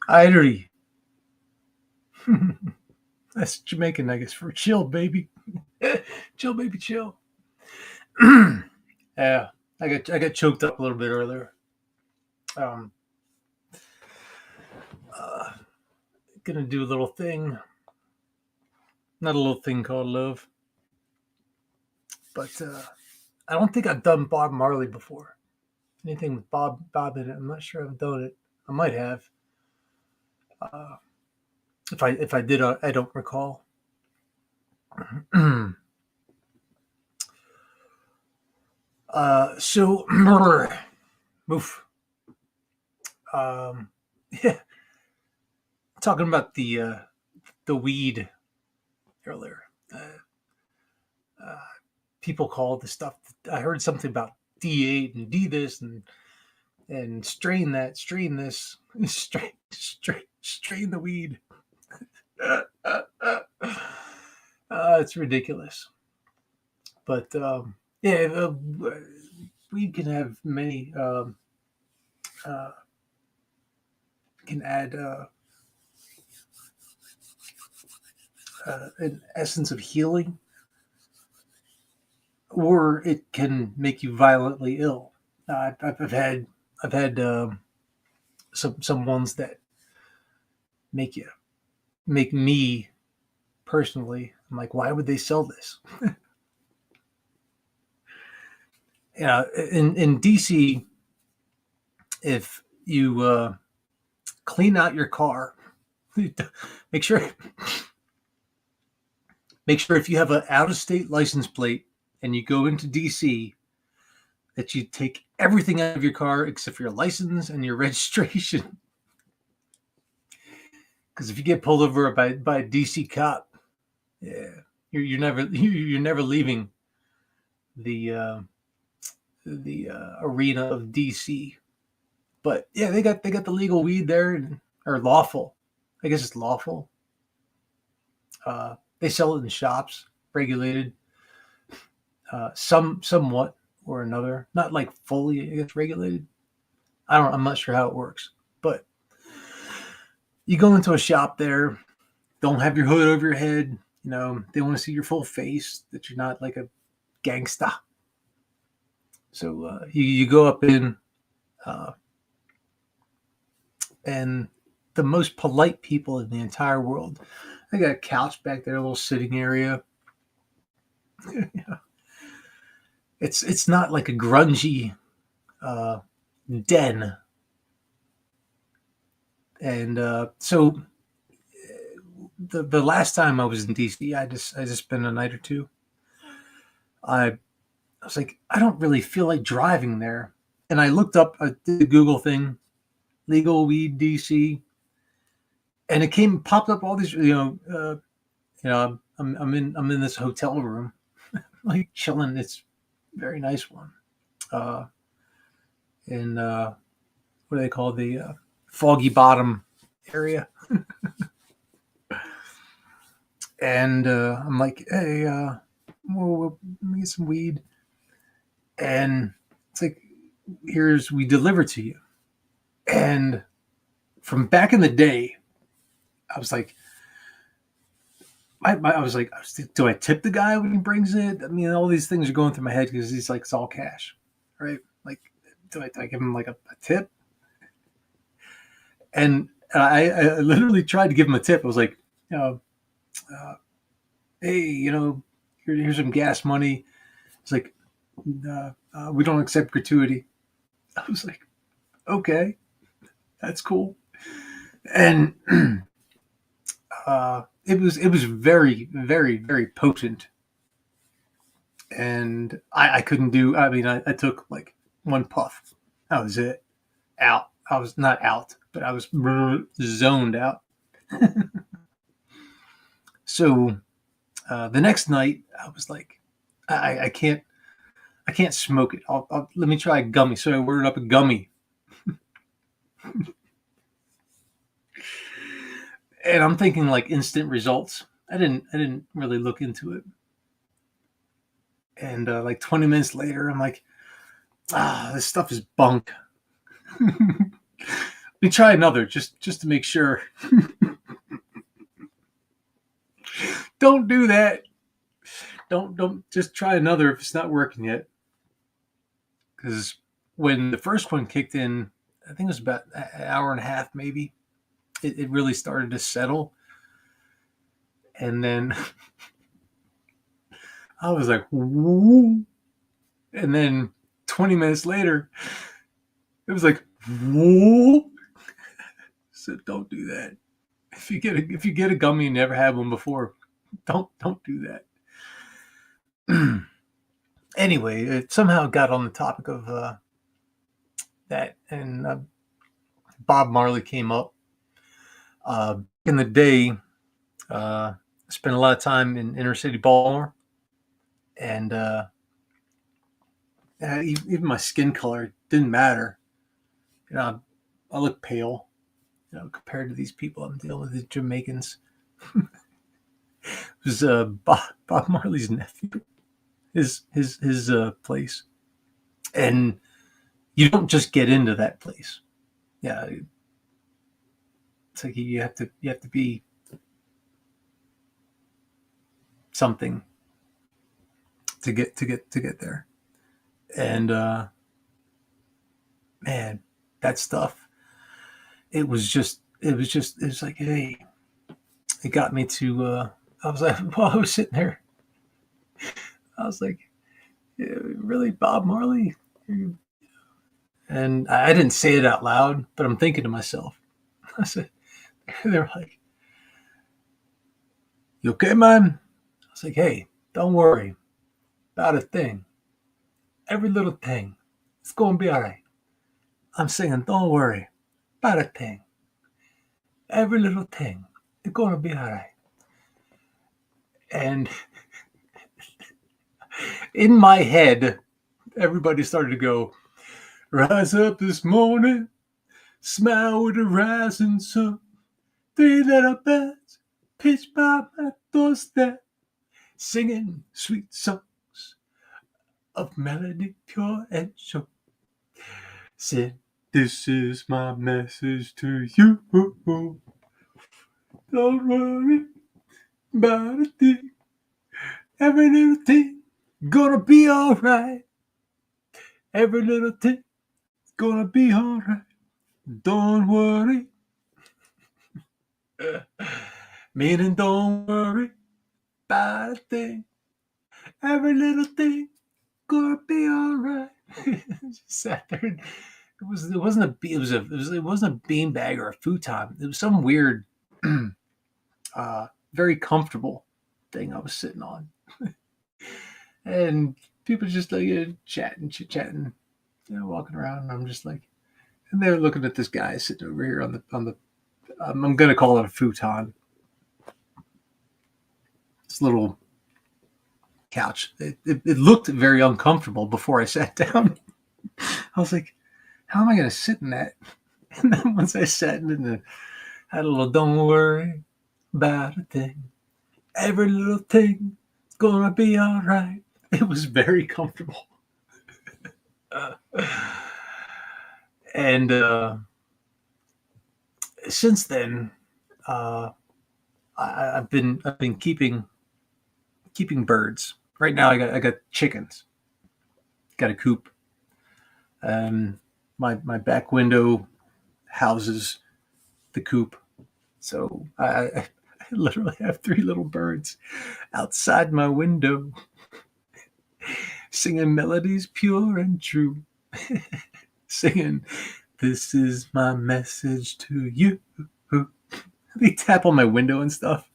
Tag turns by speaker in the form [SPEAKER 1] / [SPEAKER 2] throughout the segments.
[SPEAKER 1] Irie. That's Jamaican, I guess, for chill, baby. Chill, baby, chill. Yeah, I got choked up a little bit earlier. Um, uh, gonna do a little thing, not a little thing called love, but I don't think I've done Bob Marley before. Anything with Bob in it, I'm not sure I've done it. I might have. Uh, if I did, I don't recall. So, oof. Um, yeah, talking about the weed earlier. Uh, People call the stuff. I heard something about D8 and D this and strain that, strain this, strain the weed. It's ridiculous. But yeah, weed can have many. Uh, can add an essence of healing, or it can make you violently ill. I've had some ones that make you make me personally. I'm like, why would they sell this? Yeah, in DC, if you clean out your car, make sure make sure if you have an out of state license plate and you go into DC that you take everything out of your car except for your license and your registration. Because if you get pulled over by a DC cop, yeah, you're never leaving the arena of DC. But yeah, they got the legal weed there, or lawful. I guess it's lawful. They sell it in shops, regulated, somewhat or another, not like fully, I guess, regulated. I'm not sure how it works, but you go into a shop there, don't have your hood over your head. They want to see your full face, that you're not like a gangsta. So you go up in, uh, and the most polite people in the entire world. I got a couch back there, a little sitting area. Yeah. It's not like a grungy uh, den, and so the last time I was in DC, I just spent a night or two. I was like, I don't really feel like driving there, and I looked up, I did the Google thing, legal weed DC, and it popped up all these, I'm in this hotel room, like chilling. It's a very nice one, in what do they call the Foggy Bottom area, and I'm like, hey, let me get some weed, and it's like, we deliver to you, and from back in the day, I was like, I was like, do I tip the guy when he brings it? I mean, all these things are going through my head because he's like, it's all cash, right? Like, do I give him like a tip? And I literally tried to give him a tip. I was like, uh, hey, here's some gas money. It's like, we don't accept gratuity. I was like, okay, that's cool. And it was very, very, very potent. And I couldn't do. I mean, I took like one puff. That was it. Out. I was not out, but I was zoned out. So the next night, I was like, I can't smoke it. Let me try a gummy. So I ordered up a gummy, and I'm thinking like instant results. I didn't really look into it. And like 20 minutes later, I'm like, this stuff is bunk. me try another just to make sure. Don't do that. Don't just try another if it's not working yet. Because when the first one kicked in, I think it was about an hour and a half, maybe. It really started to settle, and then I was like, woo. And then 20 minutes later, it was like, woo. So don't do that. If you get a gummy and never had one before, don't do that. Anyway, it somehow got on the topic of that, and Bob Marley came up. In the day, I spent a lot of time in inner city Baltimore, and even my skin color didn't matter. You know, I look pale, compared to these people I'm dealing with, the Jamaicans. It was Bob Marley's nephew, his place, and you don't just get into that place. Yeah, it's like you have to be something to get there, and man, that stuff. It was like, hey, it got me to. I was like, while I was sitting there, I was like, yeah, really, Bob Marley? And I didn't say it out loud, but I'm thinking to myself. I said, they're like, you okay, man? I was like, hey, don't worry about a thing. Every little thing, it's going to be all right. I'm saying, don't worry about a thing. Every little thing, it's going to be all right. And in my head, everybody started to go, rise up this morning, smile with the rising sun. 3 little birds pitch by my doorstep, singing sweet songs of melody pure and sure. Said, this is my message to you. Don't worry about a thing. Every little thing gonna be alright. Every little thing gonna be alright. Don't worry. Meaning don't worry about a thing. Every little thing gonna be alright. Just sat there. And it wasn't a beanbag or a futon. It was some weird, very comfortable thing I was sitting on, and people just like chatting, chit chatting, walking around. And I'm just like, and they're looking at this guy sitting over here on the. I'm gonna call it a futon. This little couch. It looked very uncomfortable before I sat down. I was like, how am I going to sit in that? And then once I sat in it, had a little, don't worry about a thing. Every little thing is going to be all right. It was very comfortable. And since then, I've been keeping birds. Right now, I got chickens. Got a coop. My back window houses the coop, so I literally have 3 little birds outside my window, singing melodies pure and true, singing, "This is my message to you." They tap on my window and stuff.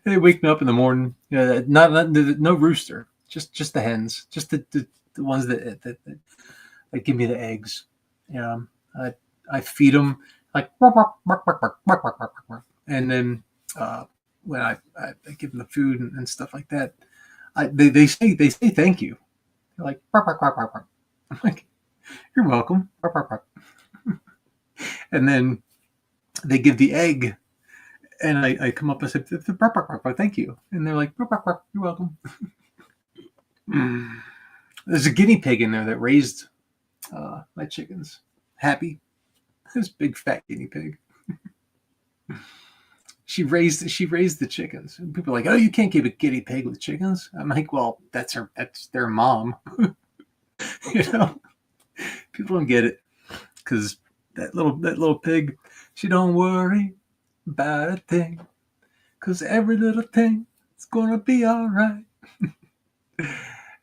[SPEAKER 1] They wake me up in the morning. No rooster, just the hens, just the ones that give me the eggs. I feed them like, and then when I give them the food and stuff like that, they say thank you. They're like, I'm like, you're welcome. And then they give the egg, and I come up and say, thank you, and they're like, you're welcome. There's a guinea pig in there that raised my chickens. Happy. This big fat guinea pig. She raised the chickens. And people are like, oh, you can't keep a guinea pig with chickens. I'm like, well, that's their mom. You know, people don't get it because that little pig, she don't worry about a thing because every little thing is gonna be all right.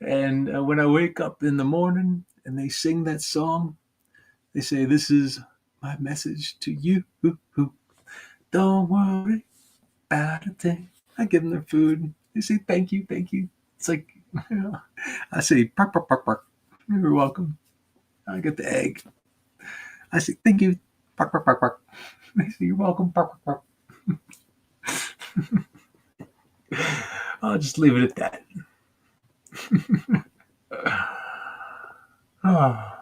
[SPEAKER 1] And when I wake up in the morning and they sing that song, they say, "This is my message to you. Don't worry about a thing." I give them their food. They say, "Thank you, thank you." It's like, you know, I say, "Bark, bark, bark, bark." You're welcome. I get the egg. I say, "Thank you." Bark, bark, bark, bark. They say, "You're welcome." Bark, bark, bark. I'll just leave it at that. Ah.